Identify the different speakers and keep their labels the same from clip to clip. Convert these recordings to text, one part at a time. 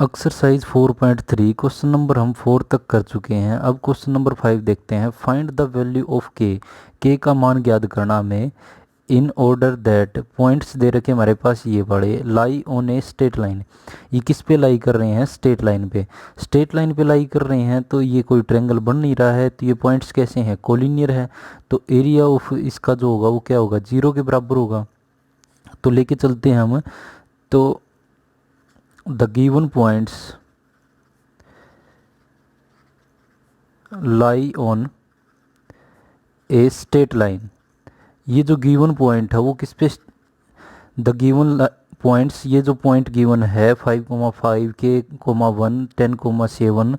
Speaker 1: Exercise 4.3 question number हम 4 तक कर चुके हैं। अब क्वेश्चन नंबर 5 देखते हैं। फाइंड द वैल्यू ऑफ के का मान ज्ञात करना में इन ऑर्डर दैट पॉइंट्स दे रखे हमारे पास ये बड़े lie on a straight line. ये किस पे लाई कर रहे हैं? स्ट्रेट लाइन पे। स्ट्रेट लाइन पे लाई कर रहे हैं तो ये कोई ट्रायंगल बन नहीं रहा है, तो ये पॉइंट्स कैसे हैं? कोलिनियर है। तो एरिया ऑफ इसका जो होगा वो क्या होगा? 0 के बराबर होगा। तो लेके चलते हैं हम। तो the given points lie on a straight line. ये जो गिवन पॉइंट है वो किस पे? द गिवन पॉइंट्स, ये जो पॉइंट गिवन है 5,5 के 1 10,7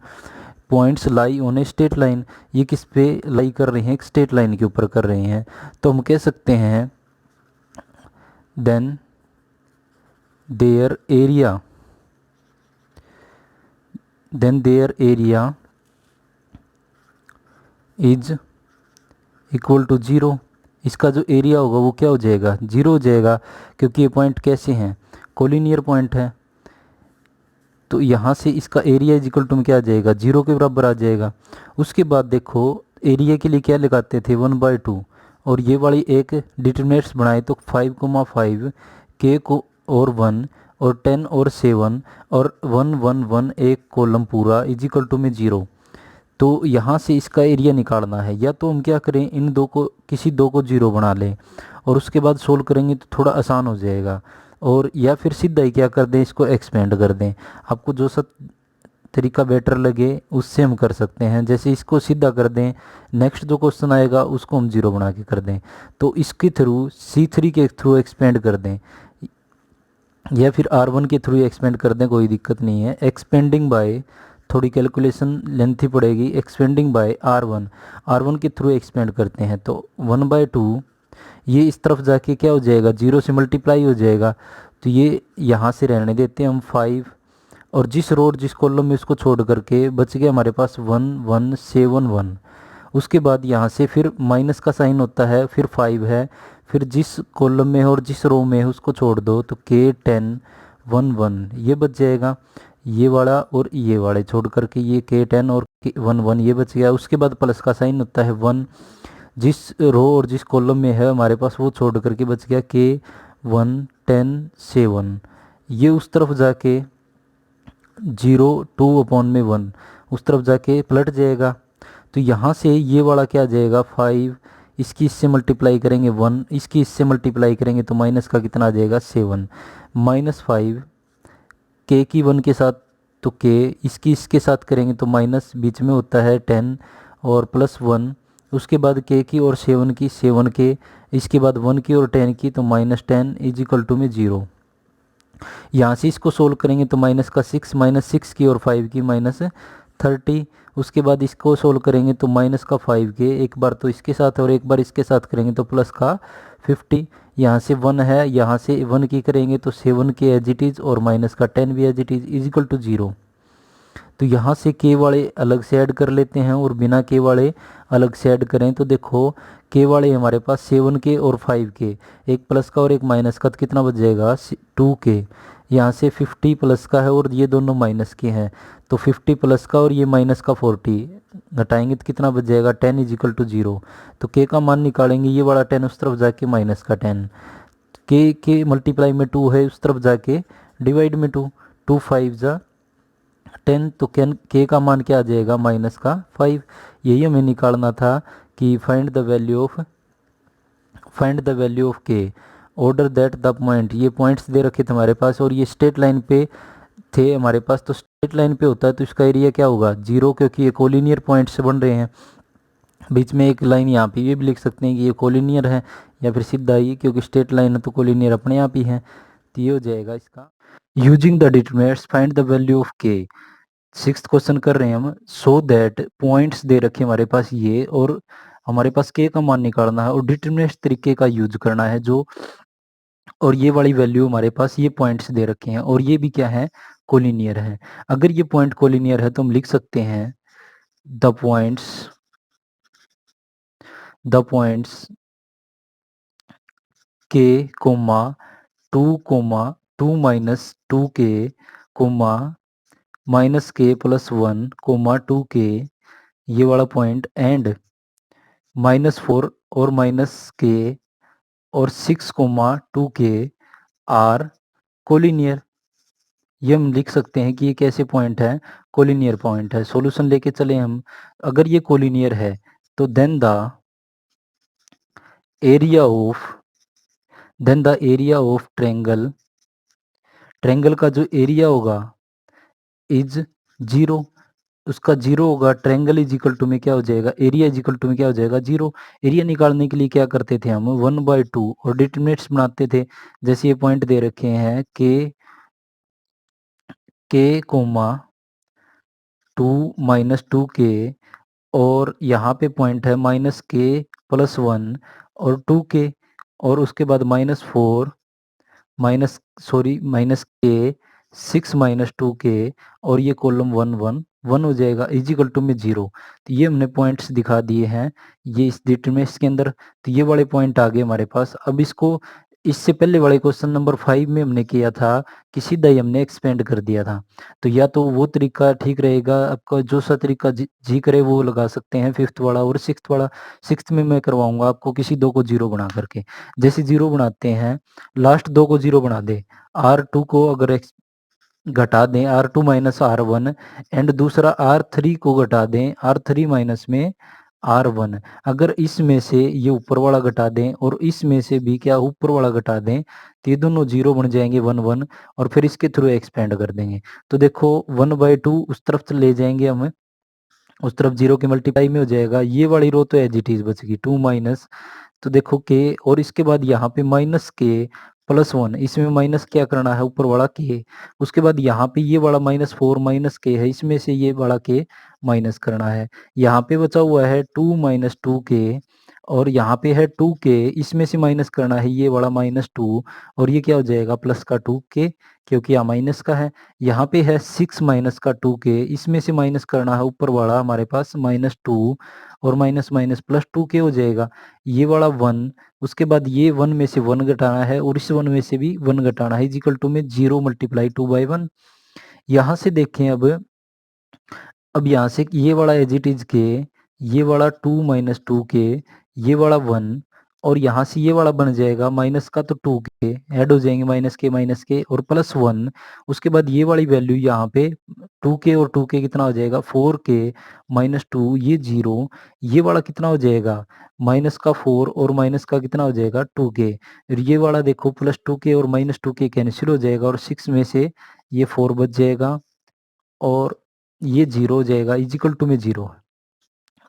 Speaker 1: points lie on a straight line. ये किस पे लाई कर रहे हैं? एक स्ट्रेट लाइन के ऊपर कर रहे हैं। तो हम कह सकते हैं then their area is equal to 0। इसका जो एरिया होगा वो क्या हो जाएगा? 0 हो जाएगा, क्योंकि ये पॉइंट कैसे हैं? कोलिनियर पॉइंट है। तो यहाँ से इसका एरिया इज इक्वल टू में क्या आ जाएगा? 0 के बराबर आ जाएगा। उसके बाद देखो, एरिया के लिए क्या लगाते थे? 1/2। और ये वाली एक डिटरमिनेंट्स बनाए तो 5,5 के को और 1 और 10 और 7 और 1 1 1 एक कॉलम पूरा इज इक्वल टू में 0। तो यहाँ से इसका एरिया निकालना है। या तो हम क्या करें, इन दो को किसी दो को 0 बना लें और उसके बाद सोल्व करेंगे तो थोड़ा आसान हो जाएगा। और या फिर सीधा ही क्या कर दें, इसको एक्सपेंड कर दें। आपको जो सा तरीका बेटर लगे उससे हम कर सकते हैं। जैसे इसको सीधा कर दें, नेक्स्ट जो क्वेश्चन आएगा उसको हम 0 बना के कर दें। तो इसके थ्रू C3 के थ्रू एक्सपेंड कर दें, या फिर R1 के थ्रू एक्सपेंड कर दें, कोई दिक्कत नहीं है। एक्सपेंडिंग बाय, थोड़ी कैलकुलेशन लेंथी पड़ेगी। एक्सपेंडिंग बाय R1 के थ्रू एक्सपेंड करते हैं तो 1/2 ये इस तरफ जाके क्या हो जाएगा? 0 से मल्टीप्लाई हो जाएगा। तो ये यहाँ से रहने देते हैं हम 5। और जिस रोड जिस कॉलम में उसको छोड़ करके बच गया हमारे पास 1 1 7 1। उसके बाद यहाँ से फिर माइनस का साइन होता है, फिर 5 है, फिर जिस कॉलम में है और जिस रो में है उसको छोड़ दो तो K10 1 1 ये बच जाएगा। ये वाला और ये वाले छोड़ करके ये K10 और K1 1 ये बच गया। उसके बाद प्लस का साइन होता है 1, जिस रो और जिस कॉलम में है हमारे पास वो छोड़ करके बच गया K1 10 7। ये उस तरफ जाके 0 2/1 उस तरफ जाके पलट जाएगा। तो यहाँ से ये वाला क्या आ जाएगा? 5। इसकी इससे मल्टीप्लाई करेंगे 1, इसकी इससे मल्टीप्लाई करेंगे तो माइनस का कितना आ जाएगा? 7 -5 के की 1 के साथ, तो के इसकी इसके साथ करेंगे तो माइनस बीच में होता है 10 और +1। उसके बाद के की और 7 की 7 के, इसके बाद 1 की और 10 की तो -10 इज इक्वल टू में 0। यहाँ से इसको सोल्व करेंगे तो माइनस का 6 -6 की और 5 की -30। उसके बाद इसको सोल्व करेंगे तो माइनस का 5 के, एक बार तो इसके साथ और एक बार इसके साथ करेंगे तो प्लस का 50। यहाँ से 1 है, यहाँ से 1 की करेंगे तो 7 के एज इट इज़ और माइनस का 10 भी as it is equal to 0। तो यहाँ से के वाले अलग से ऐड कर लेते हैं और बिना के वाले अलग से ऐड करें तो देखो, के वाले हमारे पास 7 के और 5 के, एक प्लस का और एक माइनस का, तो कितना बच जाएगा? 2 के। यहाँ से 50 प्लस का है और ये दोनों माइनस के हैं, तो 50 प्लस का और ये माइनस का 40 घटाएंगे तो कितना बच जाएगा? 10 इज इक्वल टू 0। तो के का मान निकालेंगे, ये वाला 10 उस तरफ जाके माइनस का 10, के मल्टीप्लाई में 2 है उस तरफ जाके डिवाइड में 2, 2 5 जा 10। तो के का मान क्या आ जाएगा? माइनस का 5। यही हमें निकालना था कि फाइंड द वैल्यू ऑफ के ऑर्डर दैट द पॉइंट। ये पॉइंट्स दे रखे थे हमारे पास और ये स्ट्रेट लाइन पे थे हमारे पास। तो स्ट्रेट लाइन पे होता है तो इसका एरिया क्या होगा? 0, क्योंकि ये कोलिनियर पॉइंट से बन रहे हैं। बीच में एक लाइन यहाँ पे ये भी लिख सकते हैं कि ये कोलिनियर है, या फिर सीधा ही, क्योंकि स्ट्रेट लाइन है तो कोलिनियर अपने आप ही है। तो ये हो जाएगा इसका। Using the determinants find the value of के। 6th क्वेश्चन कर रहे हैं हम। सो दैट पॉइंट्स दे रखे हमारे पास ये, और हमारे पास के का मान निकालना है और डिटरमिनेंट तरीके का यूज करना है जो। और ये वाली वैल्यू हमारे पास ये पॉइंट्स दे रखे हैं और ये भी क्या है? कोलिनियर है। अगर ये पॉइंट कोलिनियर है तो हम लिख सकते हैं द पॉइंट्स के कोमा 2 2 -2 के कोमा माइनस के प्लस 1 कोमा 2 के ये वाला पॉइंट एंड -4 और माइनस के और 6 कोमा 2 के आर कोलिनियर। ये हम लिख सकते हैं कि ये कैसे पॉइंट है, कोलिनियर पॉइंट है। सॉल्यूशन लेके चले हम, अगर ये कोलिनियर है तो area of then the area of triangle का जो एरिया होगा इज 0, उसका 0 होगा। ट्रेंगल इज इक्वल टू में क्या हो जाएगा, एरिया इज इक्वल टू में क्या हो जाएगा, 0। एरिया निकालने के लिए क्या करते थे हम, 1/2 और डिटरमिनेंट्स बनाते थे। जैसे ये पॉइंट दे रखे हैं के कोमा 2 - 2 के और यहाँ पे पॉइंट है -k+1 और 2 के और उसके बाद -4 -k 6 - 2 के और ये कॉलम 1 हो जाएगा इजिकल टू में 0। तो ये हमने पॉइंट्स दिखा दिए हैं ये इस डिटरमिनेंट्स के अंदर। तो ये वाले पॉइंट आ गए हमारे पास। अब इसको इससे पहले वाले क्वेश्चन नंबर 5 में हमने किया था कि सीधा ही हमने एक्सपेंड कर दिया था। तो या तो वो तरीका ठीक रहेगा, आपका जो सा तरीका जी करे वो लगा सकते हैं, 5th वाला और 6th वाला। 6th में मैं करवाऊंगा आपको किसी दो को 0 बना करके। जैसे 0 बनाते हैं, लास्ट दो को 0 बना दे, R2 को अगर घटा दें, R2 - R1 एंड दूसरा R3 को घटा दें, R3 माइनस में R1। अगर इसमें से ये ऊपर वाला घटा दें और इसमें से भी क्या ऊपर वाला घटा दें तो ये दोनों 0 बन जाएंगे, 1 और फिर इसके थ्रू एक्सपेंड कर देंगे। तो देखो 1/2 उस तरफ ले जाएंगे हम, उस तरफ 0 के मल्टीप्लाई में हो जाएगा। ये वाली रो तो एज इट इज बचेगी 2 माइनस, तो देखो के और इसके बाद यहाँ पे -k+1, इसमें माइनस क्या करना है, ऊपर वाला के। उसके बाद यहाँ पे ये वाला -4 - k है, इसमें से ये वाला के माइनस करना है। यहाँ पे बचा हुआ है 2 - 2k और यहाँ पे है 2k, इसमें से माइनस करना है ये वाला -2 और ये क्या हो जाएगा प्लस का 2k, क्योंकि यहाँ माइनस का है। यहाँ पे है 6 माइनस का 2k, इसमें से माइनस करना है ऊपर वाला हमारे पास -2 और माइनस माइनस +2k हो जाएगा। ये वाला 1, उसके बाद ये 1 में से 1 घटाना है और इस 1 में से भी 1 घटाना है, इजिकल टू में 0 × 2/1। यहाँ से देखें अब यहाँ से ये वाला एज इट इज के, ये वाला 2 - 2k, ये वाला 1 और यहाँ से ये वाला बन जाएगा माइनस का तो 2k ऐड हो जाएंगे, -k और +1। उसके बाद ये वाली वैल्यू यहाँ पे 2k और 2k कितना हो जाएगा 4k -2, ये 0। ये वाला कितना हो जाएगा माइनस का 4 और माइनस का कितना हो जाएगा 2k। और ये वाला देखो +2k और -2k कैंसिल हो जाएगा और 6 में से ये 4 बच जाएगा और ये 0 हो जाएगा, इजिकल टू में 0।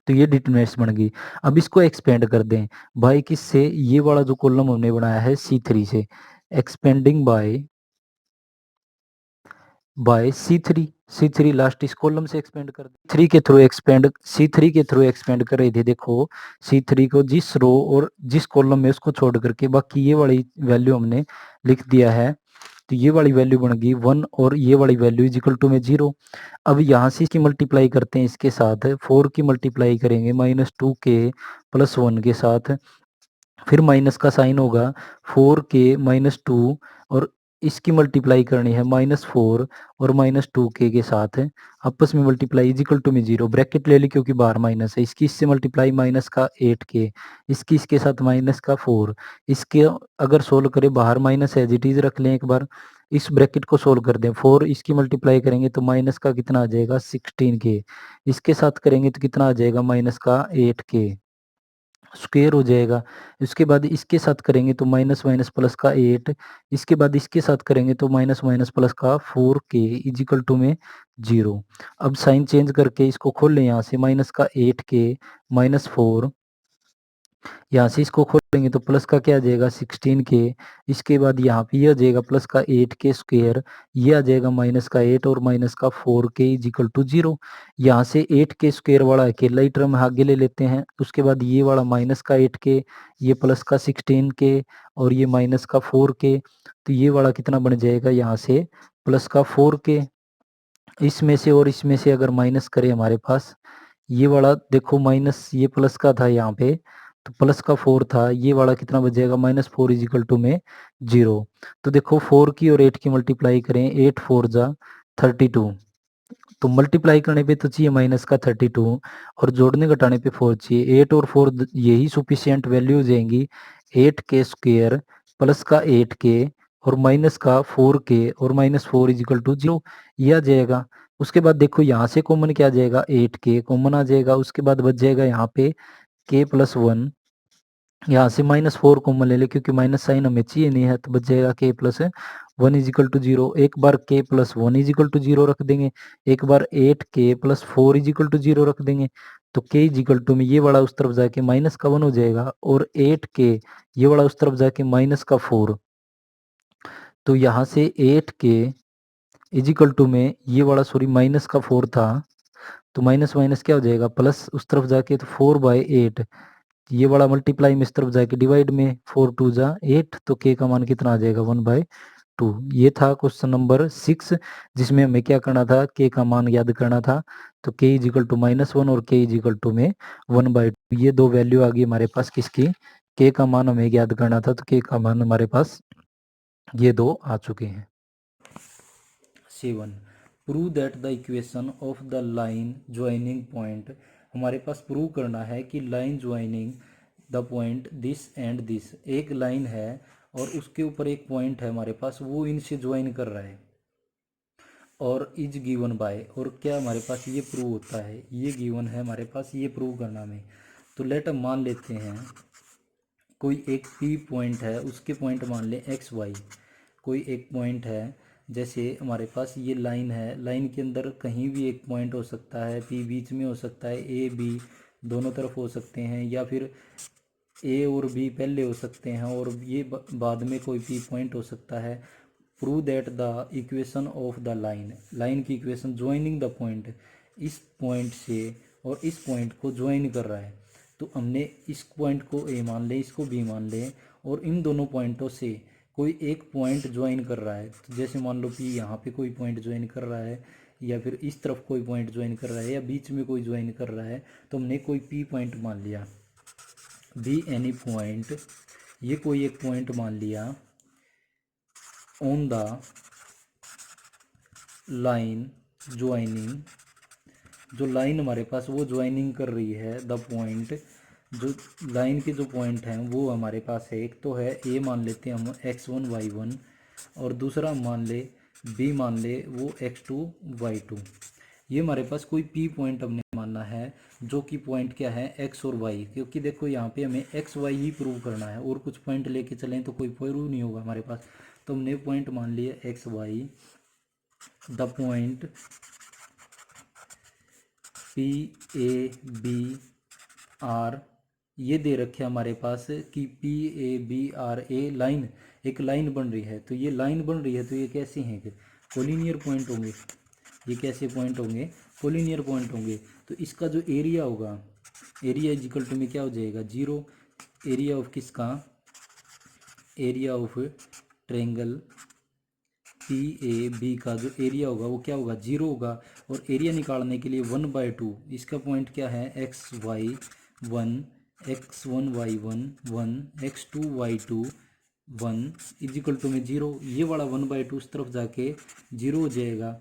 Speaker 1: तो ये डिटरमिनेंट्स बन गई। अब इसको एक्सपेंड कर दें बाय किससे, ये वाला जो कॉलम हमने बनाया है C3 से, एक्सपेंडिंग बाय C3 लास्ट इस कॉलम से एक्सपेंड कर दे। C3 के थ्रू एक्सपेंड कर रहे थे। देखो C3 को जिस रो और जिस कॉलम में उसको छोड़ करके बाकी ये वाली वैल्यू हमने लिख दिया है। तो ये वाली वैल्यू बन गई 1 और ये वाली वैल्यू इजिकल टू में 0। अब यहाँ से इसकी मल्टीप्लाई करते हैं इसके साथ, 4 की मल्टीप्लाई करेंगे -2k +1 के साथ, फिर माइनस का साइन होगा 4k -2 और इसकी मल्टीप्लाई करनी है -4 और -2k के साथ, आपस में मल्टीप्लाई इजिकल टू में 0, ब्रैकेट ले ली क्योंकि बाहर माइनस है। इसकी इससे मल्टीप्लाई माइनस का 8k, इसकी इसके साथ माइनस का 4, इसके अगर सोल्व करें बाहर माइनस एज इट इज रख लें एक बार, इस ब्रैकेट को सोल्व कर दें 4 इसकी मल्टीप्लाई करेंगे तो माइनस का कितना आ जाएगा 16k, इसके साथ करेंगे तो कितना आ जाएगा माइनस का 8k स्क्वेयर हो जाएगा। इसके बाद इसके साथ करेंगे तो माइनस माइनस प्लस का 8, इसके बाद इसके साथ करेंगे तो माइनस माइनस प्लस का 4k इजिकल टू में 0। अब साइन चेंज करके इसको खोल लें, यहाँ से माइनस का 8k -4, यहाँ से इसको खोलेंगे तो प्लस का क्या आ जाएगा 16k, इसके बाद यहाँ पे ये आ जाएगा प्लस का 8k स्क्वेयर, ये आ जाएगा माइनस का 8 और माइनस का 4k इजिकल टू 0। यहाँ से 8k स्क्वेयर वाला अकेला ही टर्म आगे ले लेते हैं। उसके बाद ये वाला माइनस का 8k, ये प्लस का 16k और ये माइनस का 4k, तो ये वाला कितना बन जाएगा यहाँ से प्लस का 4k। इसमें से और इसमें से अगर माइनस करें हमारे पास ये वाला देखो माइनस ये प्लस का था यहाँ पे, तो प्लस का 4 था, ये वाला कितना बच जाएगा -4 इजिकल टू में 0। तो देखो 4 की और 8 की मल्टीप्लाई करें, 8 4 जा 32, तो मल्टीप्लाई करने पे तो चाहिए माइनस का 32 और जोड़ने घटाने पे 4 चाहिए। 8 और 4 यही सुफिशियंट वैल्यू हो जाएंगी। 8k² प्लस का 8k और माइनस का 4k और -4 इजिकल टू 0, यह आ जाएगा। उसके बाद देखो यहाँ से कॉमन क्या आ जाएगा, 8k कॉमन आ जाएगा। उसके बाद बच जाएगा यहाँ पे k+1, यहाँ से -4 कॉमन ले ले क्योंकि माइनस साइन हमें चाहिए नहीं है, तो बच जाएगा k+1 इजिकल टू 0। एक बार k+1 इजिकल टू 0 रख देंगे, एक बार 8k+4 इजिकल टू 0 रख देंगे, तो k इजिकल टू में ये वाला उस तरफ जाके -1 हो जाएगा और 8k ये वाला उस तरफ जाके -4। तो यहाँ से 8k इजिकल टू में ये वाला सॉरी -4 था, तो माइनस माइनस क्या हो जाएगा प्लस, उस तरफ जाके तो 4/8, ये बड़ा मल्टीप्लाई में इस तरफ जाके डिवाइड में 4×2 = 8, तो k का मान कितना आ जाएगा 1/2। ये था क्वेश्चन नंबर 6 जिसमें हमें क्या करना था, k का मान याद करना था। तो k इजिकल टू -1 और k इजिकल टू में 1/2, ये दो वैल्यू आ गई हमारे पास किसकी, k का मान हमें याद करना था, तो k का मान हमारे पास ये दो आ चुके हैं। 7 prove that the equation of the line joining point, हमारे पास प्रूव करना है कि line joining the point this and this, एक लाइन है और उसके ऊपर एक पॉइंट है हमारे पास, वो इनसे ज्वाइन कर रहा है और इज गिवन बाय, और क्या हमारे पास ये प्रूव होता है, ये गिवन है हमारे पास, ये प्रूव करना हमें। तो लेट हम मान लेते हैं कोई एक पी पॉइंट है, उसके पॉइंट मान लें एक्स वाई, कोई एक पॉइंट है, जैसे हमारे पास ये लाइन है, लाइन के अंदर कहीं भी एक पॉइंट हो सकता है, पी बीच में हो सकता है, ए बी दोनों तरफ हो सकते हैं, या फिर ए और बी पहले हो सकते हैं और ये बाद में कोई पी पॉइंट हो सकता है। Prove that the equation of the line, line की इक्वेशन ज्वाइनिंग द पॉइंट, इस पॉइंट से और इस पॉइंट को ज्वाइन कर रहा है। तो हमने इस पॉइंट को ए मान ले, इसको बी मान ले, और इन दोनों पॉइंटों से कोई एक पॉइंट ज्वाइन कर रहा है। तो जैसे मान लो पी यहाँ पे कोई पॉइंट ज्वाइन कर रहा है, या फिर इस तरफ कोई पॉइंट ज्वाइन कर रहा है, या बीच में कोई ज्वाइन कर रहा है, तो हमने कोई पी पॉइंट मान लिया। बी एनी पॉइंट, ये कोई एक पॉइंट मान लिया ऑन द लाइन ज्वाइनिंग, जो लाइन हमारे पास वो ज्वाइनिंग कर रही है द पॉइंट, जो लाइन के जो पॉइंट हैं वो हमारे पास है, एक तो है ए मान लेते हैं हम x1 y1, और दूसरा मान ले बी मान ले वो x2 y2। ये हमारे पास कोई पी पॉइंट हमने मानना है, जो कि पॉइंट क्या है एक्स और वाई, क्योंकि देखो यहाँ पे हमें एक्स वाई ही प्रूव करना है, और कुछ पॉइंट लेके चलें तो कोई प्रूव नहीं होगा हमारे पास। तो हमने पॉइंट मान लिया x y, the point P A B R, ये दे रखे हमारे पास कि P A B R a line, एक लाइन बन रही है। तो ये लाइन बन रही है, तो ये कैसे हैं कि कोलिनियर पॉइंट होंगे, ये कैसे पॉइंट होंगे, कोलिनियर पॉइंट होंगे। तो इसका जो एरिया होगा, एरिया इजिकल टू में क्या हो जाएगा 0, एरिया ऑफ किसका, area of triangle P A B का जो एरिया होगा वो क्या होगा 0 होगा। और एरिया निकालने के लिए 1/2, इसका पॉइंट क्या है x1 y1 1 x2 y2 1 is equal to में 0, ये वाला 1/2 उस तरफ जाके 0 हो जाएगा।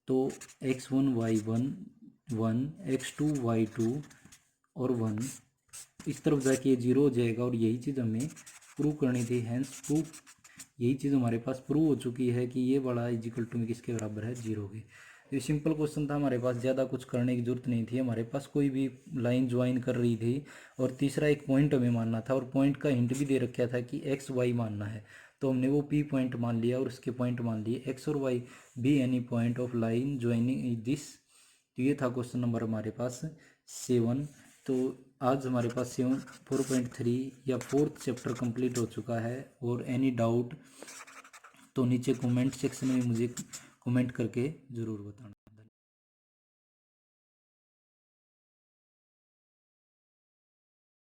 Speaker 1: तो x1 y1 1 x2 y2 और 1 इस तरफ जाके 0 हो जाएगा, और यही चीज़ हमें प्रूव करनी थी। हैंस प्रूफ, यही चीज़ हमारे पास प्रूव हो चुकी है कि ये वाला इजिकल टू में किसके बराबर है 0 के। ये सिंपल क्वेश्चन था, हमारे पास ज़्यादा कुछ करने की जरूरत नहीं थी। हमारे पास कोई भी लाइन ज्वाइन कर रही थी और तीसरा एक पॉइंट हमें मानना था, और पॉइंट का हिंट भी दे रखा था कि एक्स वाई मानना है। तो हमने वो पी पॉइंट मान लिया और उसके पॉइंट मान लिए एक्स और y, be any point of line joining this. तो ये था क्वेश्चन नंबर हमारे पास 7। तो आज हमारे पास 4.3 या 4th चैप्टर कंप्लीट हो चुका है। और एनी डाउट तो नीचे कमेंट सेक्शन में मुझे कमेंट करके ज़रूर बताना।